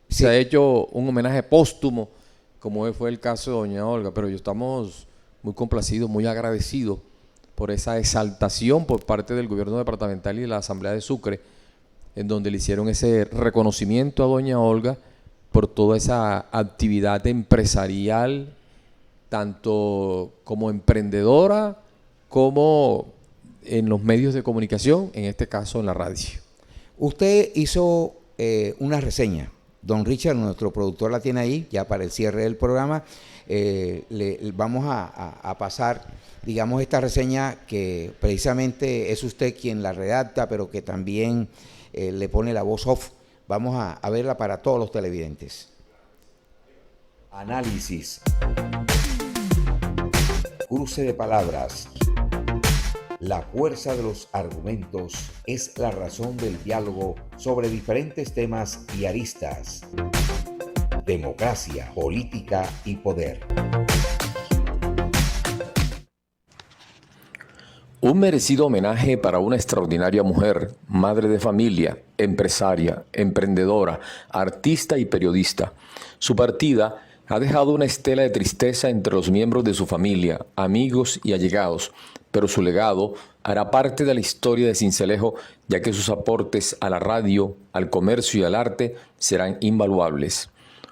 se ha hecho un homenaje póstumo, como fue el caso de doña Olga, pero estamos muy complacidos, muy agradecidos por esa exaltación por parte del gobierno departamental y de la Asamblea de Sucre, en donde le hicieron ese reconocimiento a doña Olga por toda esa actividad empresarial, tanto como emprendedora como en los medios de comunicación, en este caso en la radio. Usted hizo una reseña. Don Richard, nuestro productor, la tiene ahí, ya para el cierre del programa. Vamos a pasar, digamos, esta reseña que precisamente es usted quien la redacta, pero que también le pone la voz off. Vamos a verla para todos los televidentes. Análisis. Cruce de palabras. La fuerza de los argumentos es la razón del diálogo sobre diferentes temas y aristas. Democracia, política y poder. Un merecido homenaje para una extraordinaria mujer, madre de familia, empresaria, emprendedora, artista y periodista. Su partida ha dejado una estela de tristeza entre los miembros de su familia, amigos y allegados, pero su legado hará parte de la historia de Sincelejo, ya que sus aportes a la radio, al comercio y al arte serán invaluables.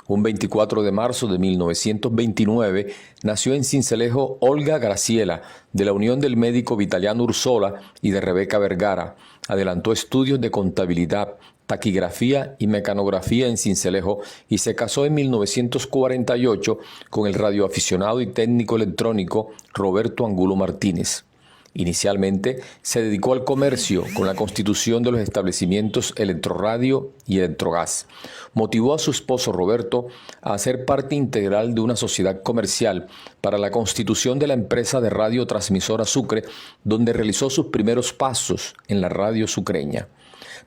Un 24 de marzo de 1929 nació en Sincelejo Olga Graciela, de la unión del médico Vitaliano Ursola y de Rebeca Vergara. Adelantó estudios de contabilidad, taquigrafía y mecanografía en Sincelejo y se casó en 1948 con el radioaficionado y técnico electrónico Roberto Angulo Martínez. Inicialmente se dedicó al comercio con la constitución de los establecimientos Electroradio y Electrogas. Motivó a su esposo Roberto a ser parte integral de una sociedad comercial para la constitución de la empresa de radio transmisora Sucre, donde realizó sus primeros pasos en la radio sucreña.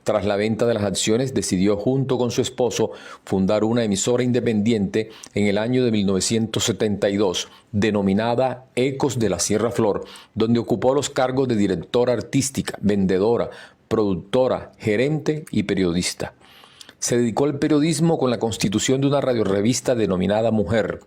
Tras la venta de las acciones, decidió junto con su esposo fundar una emisora independiente en el año de 1972, denominada Ecos de la Sierra Flor, donde ocupó los cargos de directora artística, vendedora, productora, gerente y periodista. Se dedicó al periodismo con la constitución de una radiorrevista denominada Mujer,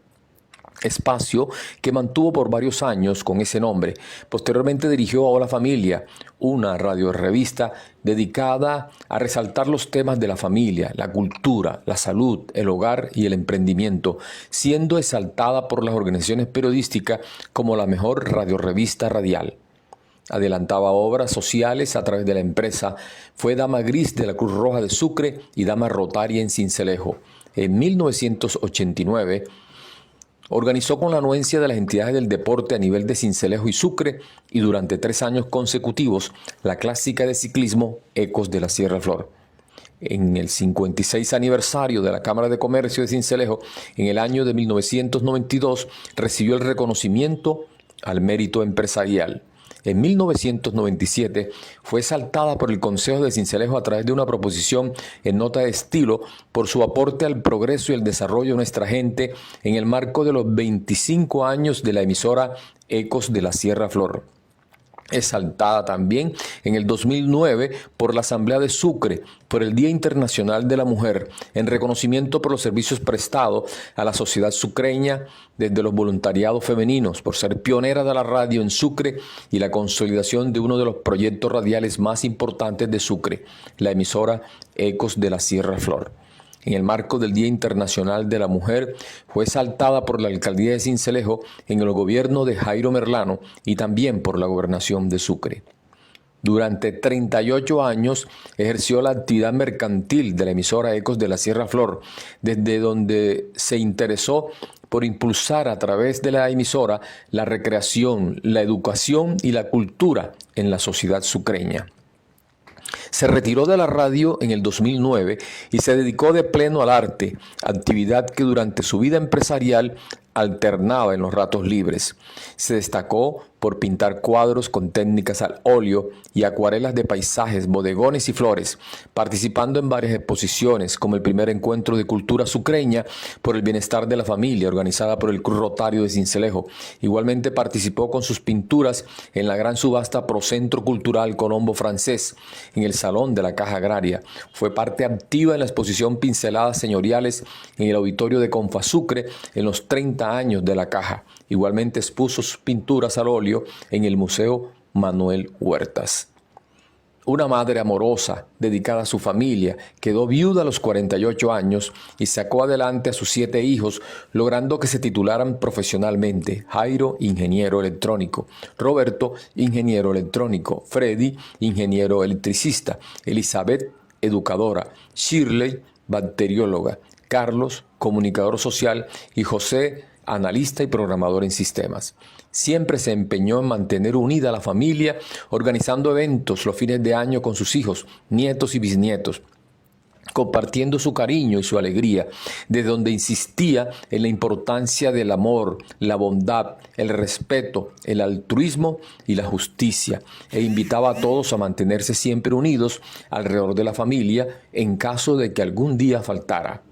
espacio que mantuvo por varios años con ese nombre. Posteriormente dirigió a Hola Familia, una radiorrevista dedicada a resaltar los temas de la familia, la cultura, la salud, el hogar y el emprendimiento, siendo exaltada por las organizaciones periodísticas como la mejor radiorrevista radial. Adelantaba obras sociales a través de la empresa, fue dama gris de la Cruz Roja de Sucre y dama rotaria en Sincelejo. En 1989, organizó con la anuencia de las entidades del deporte a nivel de Sincelejo y Sucre y durante 3 años consecutivos la clásica de ciclismo Ecos de la Sierra Flor. En el 56 aniversario de la Cámara de Comercio de Sincelejo, en el año de 1992, recibió el reconocimiento al mérito empresarial. En 1997 fue exaltada por el Consejo de Sincelejo a través de una proposición en nota de estilo por su aporte al progreso y el desarrollo de nuestra gente en el marco de los 25 años de la emisora Ecos de la Sierra Flor. Exaltada también en el 2009 por la Asamblea de Sucre, por el Día Internacional de la Mujer, en reconocimiento por los servicios prestados a la sociedad sucreña desde los voluntariados femeninos, por ser pionera de la radio en Sucre y la consolidación de uno de los proyectos radiales más importantes de Sucre, la emisora Ecos de la Sierra Flor. En el marco del Día Internacional de la Mujer, fue exaltada por la Alcaldía de Sincelejo en el gobierno de Jairo Merlano y también por la Gobernación de Sucre. Durante 38 años ejerció la actividad mercantil de la emisora Ecos de la Sierra Flor, desde donde se interesó por impulsar a través de la emisora la recreación, la educación y la cultura en la sociedad sucreña. Se retiró de la radio en el 2009 y se dedicó de pleno al arte, actividad que durante su vida empresarial alternaba en los ratos libres. Se destacó por pintar cuadros con técnicas al óleo y acuarelas de paisajes, bodegones y flores, participando en varias exposiciones, como el primer encuentro de cultura sucreña por el bienestar de la familia, organizada por el Cruz Rotario de Sincelejo. Igualmente participó con sus pinturas en la gran subasta Procentro Cultural Colombo Francés, en el Salón de la Caja Agraria. Fue parte activa en la exposición Pinceladas Señoriales en el auditorio de Confasucre en los 30 años de la Caja. Igualmente expuso sus pinturas al óleo en el Museo Manuel Huertas. Una madre amorosa, dedicada a su familia, quedó viuda a los 48 años y sacó adelante a sus 7 hijos, logrando que se titularan profesionalmente. Jairo, ingeniero electrónico; Roberto, ingeniero electrónico; Freddy, ingeniero electricista; Elizabeth, educadora; Shirley, bacterióloga; Carlos, comunicador social; y José, analista y programador en sistemas. Siempre se empeñó en mantener unida a la familia, organizando eventos los fines de año con sus hijos, nietos y bisnietos, compartiendo su cariño y su alegría, desde donde insistía en la importancia del amor, la bondad, el respeto, el altruismo y la justicia, e invitaba a todos a mantenerse siempre unidos alrededor de la familia en caso de que algún día faltara.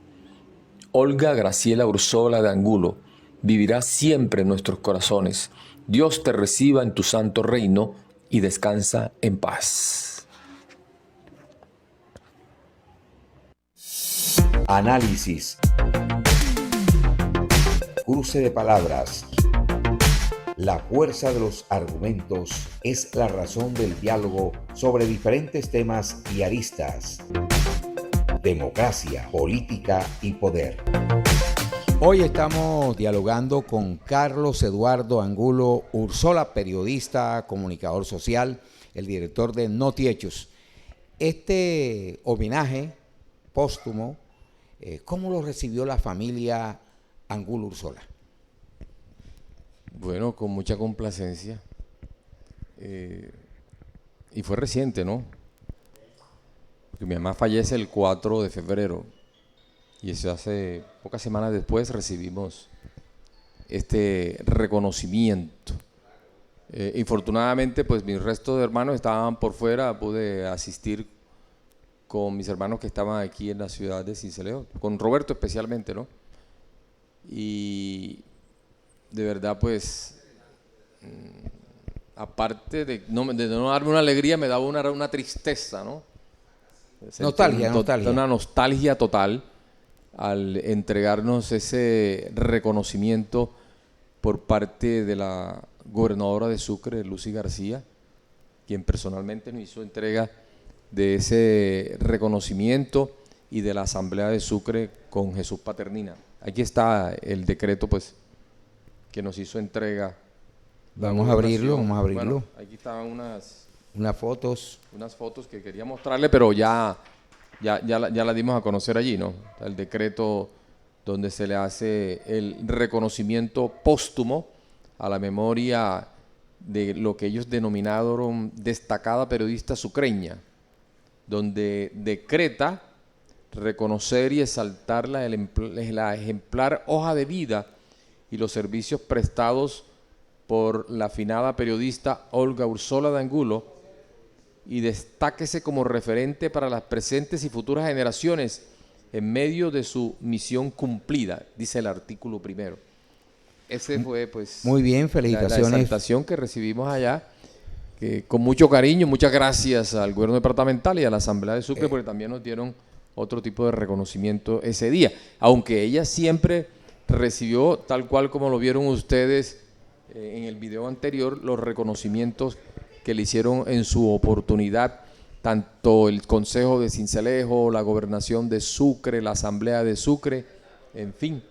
Olga Graciela Ursola de Angulo vivirá siempre en nuestros corazones. Dios te reciba en tu santo reino y descansa en paz. Análisis. Cruce de palabras. La fuerza de los argumentos es la razón del diálogo sobre diferentes temas y aristas. Democracia, política y poder. Hoy estamos dialogando con Carlos Eduardo Angulo Ursola, periodista, comunicador social, el director de Notihechos. Este homenaje póstumo, ¿cómo lo recibió la familia Angulo Ursola? Bueno, con mucha complacencia. Y fue reciente, ¿no? Porque mi mamá fallece el 4 de febrero. Y eso hace pocas semanas después recibimos este reconocimiento. Infortunadamente, pues mis restos de hermanos estaban por fuera. Pude asistir con mis hermanos que estaban aquí en la ciudad de Sincelejo, con Roberto especialmente, ¿no? Y de verdad, pues, aparte de no darme una alegría, me daba una tristeza, ¿no? Nostalgia. Una nostalgia total al entregarnos ese reconocimiento por parte de la gobernadora de Sucre, Lucy García, quien personalmente nos hizo entrega de ese reconocimiento, y de la Asamblea de Sucre con Jesús Paternina. Aquí está el decreto, pues, que nos hizo entrega. Vamos a abrirlo. Bueno, aquí estaban unas fotos que quería mostrarle, pero ya la dimos a conocer allí, ¿no? El decreto donde se le hace el reconocimiento póstumo a la memoria de lo que ellos denominaron destacada periodista sucreña, donde decreta reconocer y exaltar la ejemplar hoja de vida y los servicios prestados por la afinada periodista Olga Ursola de Angulo, y destáquese como referente para las presentes y futuras generaciones en medio de su misión cumplida, dice el artículo primero. Ese fue, pues, muy bien, felicitaciones. La exaltación que recibimos allá, que con mucho cariño. Muchas gracias al gobierno departamental y a la Asamblea de Sucre, porque también nos dieron otro tipo de reconocimiento ese día, aunque ella siempre recibió, tal cual como lo vieron ustedes en el video anterior, los reconocimientos que le hicieron en su oportunidad, tanto el Consejo de Sincelejo, la Gobernación de Sucre, la Asamblea de Sucre, en fin,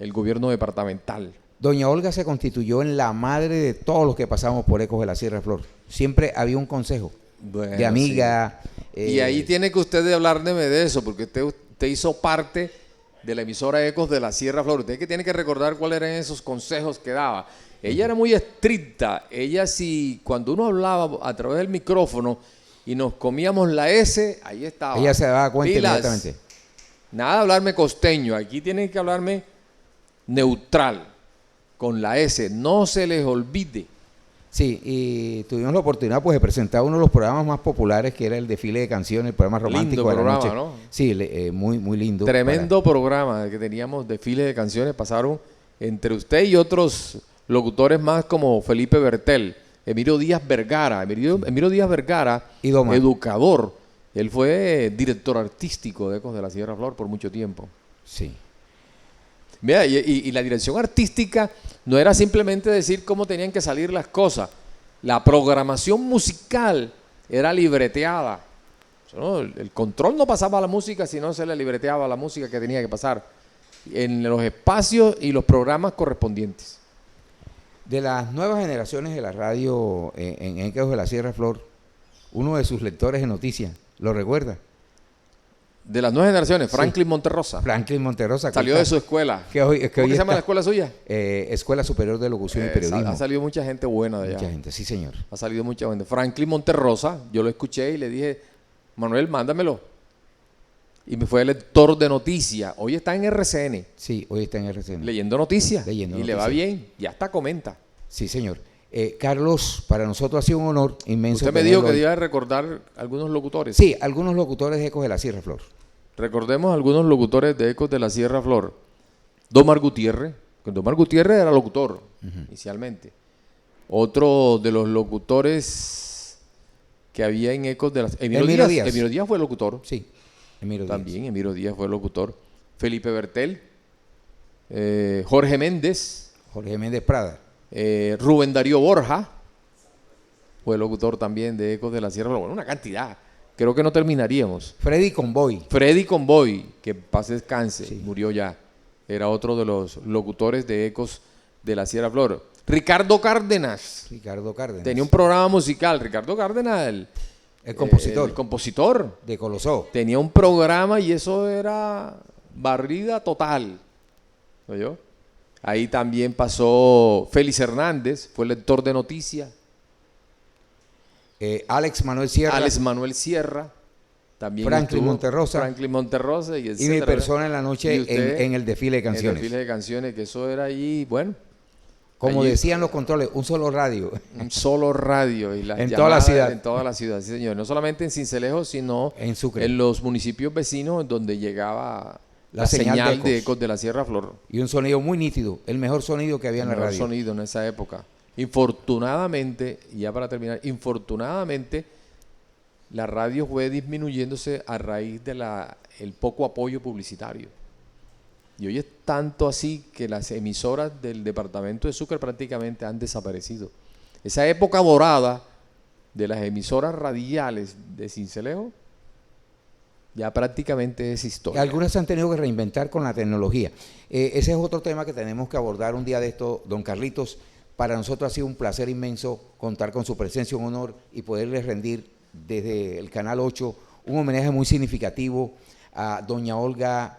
el gobierno departamental. Doña Olga se constituyó en la madre de todos los que pasamos por Ecos de la Sierra Flor. Siempre había un consejo de amiga. Sí. Y ahí tiene que usted hablarme de eso, porque usted hizo parte de la emisora Ecos de la Sierra Flor. Usted que tiene que recordar cuáles eran esos consejos que daba. Ella era muy estricta. Ella, cuando uno hablaba a través del micrófono y nos comíamos la S, ahí estaba. Ella se daba cuenta inmediatamente. Nada de hablarme costeño. Aquí tienen que hablarme neutral, con la S. No se les olvide. Sí, y tuvimos la oportunidad, pues, de presentar uno de los programas más populares, que era el desfile de canciones, el programa romántico lindo de la programa, noche. ¿no? Sí, muy, muy lindo. Tremendo programa que teníamos, desfile de canciones. Pasaron entre usted y otros locutores más, como Felipe Bertel, Emilio Díaz Vergara. Emilio Díaz Vergara, educador. Él fue director artístico de Ecos de la Sierra Flor por mucho tiempo. Sí. Mira, y la dirección artística no era simplemente decir cómo tenían que salir las cosas. La programación musical era libreteada. ¿No? El control no pasaba a la música, sino se le libreteaba la música que tenía que pasar en los espacios y los programas correspondientes. De las nuevas generaciones de la radio en Ecos de la Sierra Flor, uno de sus lectores de noticias, ¿lo recuerda? De las nuevas generaciones, Franklin Sí. Monterrosa. Franklin Monterrosa. Salió de su escuela. ¿Cómo ¿Cómo que se llama la escuela suya? Escuela Superior de Locución y Periodismo. Ha salido mucha gente buena de allá. Mucha gente, sí señor. Ha salido mucha gente. Franklin Monterrosa, yo lo escuché y le dije, Manuel, mándamelo. Y me fue el lector de noticias. Hoy está en RCN. Sí, hoy está en RCN. Leyendo noticias. Leyendo y noticias. le va bien. Y hasta comenta. Sí, señor. Carlos, para nosotros ha sido un honor inmenso. Usted me dijo tenerlo que hoy. iba a recordar algunos locutores. Sí, algunos locutores de Ecos de la Sierra Flor. Recordemos algunos locutores de Ecos de la Sierra Flor. Domar Gutiérrez. Domar Gutiérrez era locutor inicialmente. Otro de los locutores que había en Ecos de la Emiro Díaz. Emiro Díaz fue locutor. Sí, Emiro Díaz. También Emiro Díaz fue locutor. Felipe Bertel. Jorge Méndez. Jorge Méndez Prada. Rubén Darío Borja. Fue locutor también de Ecos de la Sierra Flor. Bueno, una cantidad. Creo que no terminaríamos. Freddy Convoy. Freddy Convoy, que paz descanse, Sí. murió ya. Era otro de los locutores de Ecos de la Sierra Flor. Ricardo Cárdenas. Ricardo Cárdenas. Tenía un programa musical. Ricardo Cárdenas, el compositor. el compositor. De Colosó. Tenía un programa y eso era barrida total. ¿Oyó? Ahí también pasó Félix Hernández, fue lector de noticias. Alex Manuel Sierra. Alex Manuel Sierra. También Franklin estuvo Monterrosa. Franklin Monterrosa y Y mi etcétera. persona en la noche Y usted en el desfile de canciones. En el desfile de canciones, que eso era ahí, bueno. Como allí, decían los controles, un solo radio. un solo radio. Y las En toda la llamadas ciudad. En toda la ciudad, sí señor. No solamente en Cincelejo, sino En Sucre. en los municipios vecinos en donde llegaba La la señal señal de de Ecos. Ecos de la Sierra Flor. Y un sonido muy nítido. El mejor sonido que había en la El mejor radio. sonido en esa época. Infortunadamente, y ya para terminar, infortunadamente la radio fue disminuyéndose a raíz de el poco apoyo publicitario. Y hoy es tanto así que las emisoras del departamento de Sucre prácticamente han desaparecido. Esa época dorada de las emisoras radiales de Cincelejo ya prácticamente es historia. Algunas se han tenido que reinventar con la tecnología. Ese es otro tema que tenemos que abordar un día de esto, don Carlitos. Para nosotros ha sido un placer inmenso contar con su presencia, un honor, y poderle rendir desde el Canal 8 un homenaje muy significativo a doña Olga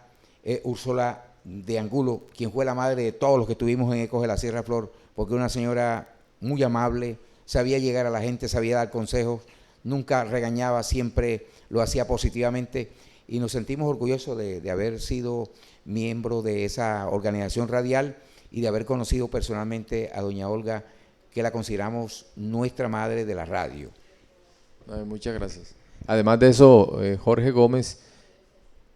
Úrsula de Angulo, quien fue la madre de todos los que estuvimos en Ecos de la Sierra Flor, porque una señora muy amable, sabía llegar a la gente, sabía dar consejos, nunca regañaba, siempre lo hacía positivamente, y nos sentimos orgullosos de haber sido miembro de esa organización radial y de haber conocido personalmente a doña Olga, que la consideramos nuestra madre de la radio. Ay, muchas gracias. Además de eso, Jorge Gómez,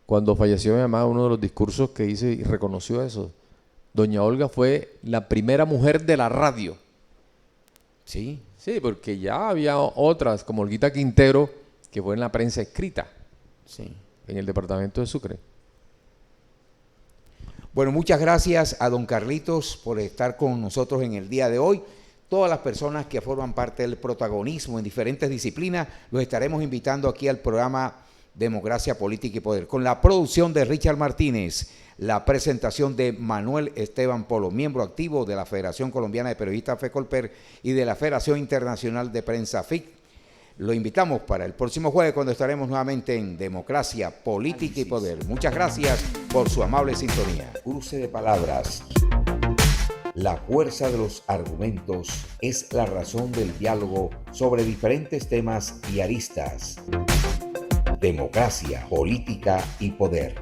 cuando falleció mi mamá, uno de los discursos que hizo y reconoció eso, doña Olga fue la primera mujer de la radio. Sí. Sí, porque ya había otras, como Olguita Quintero, que fue en la prensa escrita, Sí. en el departamento de Sucre. Bueno, muchas gracias a don Carlitos por estar con nosotros en el día de hoy. Todas las personas que forman parte del protagonismo en diferentes disciplinas, los estaremos invitando aquí al programa Democracia, Política y Poder, con la producción de Richard Martínez, la presentación de Manuel Esteban Polo, miembro activo de la Federación Colombiana de Periodistas FECOLPER y de la Federación Internacional de Prensa FIC. Lo invitamos para el próximo jueves, cuando estaremos nuevamente en Democracia, Política y Poder. Muchas gracias por su amable sintonía. Cruce de palabras. La fuerza de los argumentos es la razón del diálogo sobre diferentes temas y aristas. Democracia, política y poder.